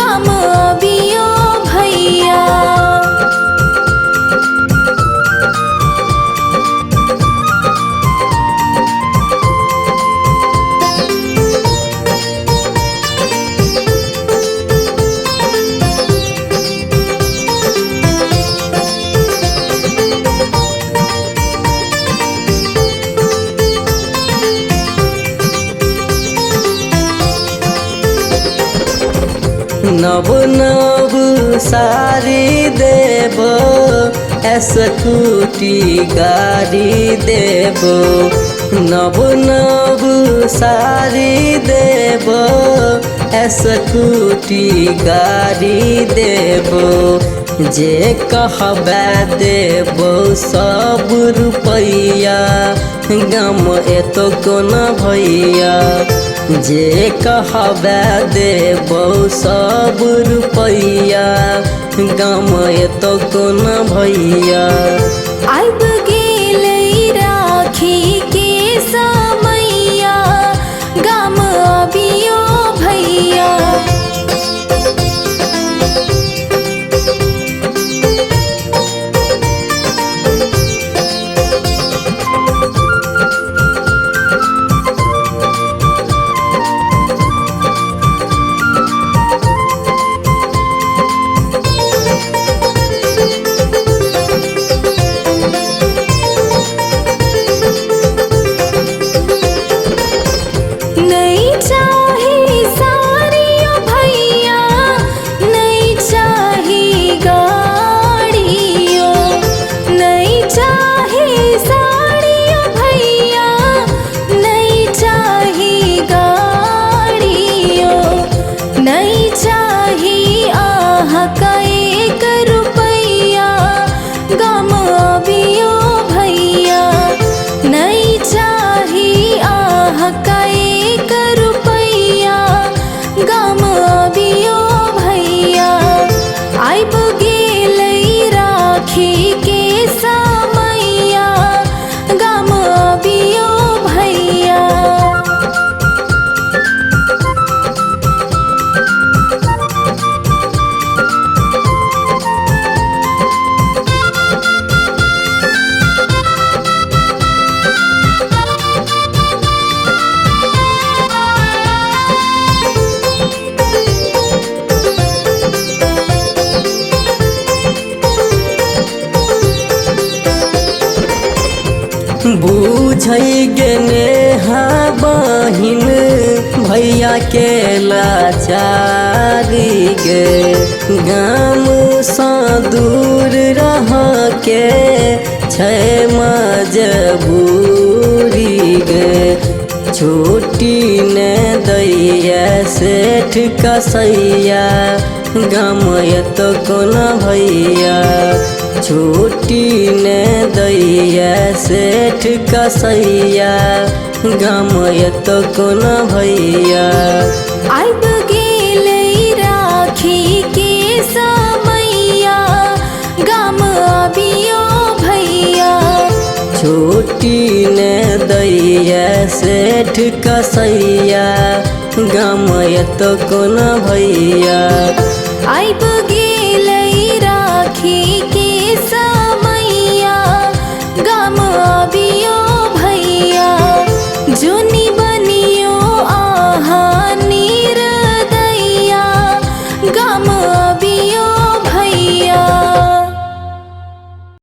गाम अबियो भैया। नव नव सारी देव स्कूटी गाड़ी देव। नव नव सारी देव स्कूटी गाड़ी देव। जे कहबे देव सब रुपैया गम एतो कोना भैया। जे कहबे देव सब रुपैया गम एतो कोना भैया। आइब गेलै राखी के समैया गाम अबियो भैया। नहीं चाही साड़ियों भैया, नहीं चाही गाड़ियों। नहीं चाही साड़ियों भैया, नहीं चाही गाड़ियों। नहीं चाही आहा का 1 रुपैया गाम अबियो भैया। नहीं चाही आहा का 1 रुपैया गाम अबियो भैया। आइब गेलै राखी के समैया गाम अबियो भैया। बुझै गेने हा बहिन भैया के लाचारी गे। गाम सँ दूर रह के छै मजबूरी गे। छुट्टी ने दैया सेठ कसैया गाम एतो कोना भैया। छुट्टी ने दैया सेठ कसैया गाम एतो कोना भैया। आइब गेलै राखी के समैया गाम अबियो भैया। छुट्टी ने दैया सेठ कसैया गाम एतो कोना भैया। आइब गेलै राखी के समैया गाम अबियो भैया। जुनी बनियो आहा निर्दया गाम अबियो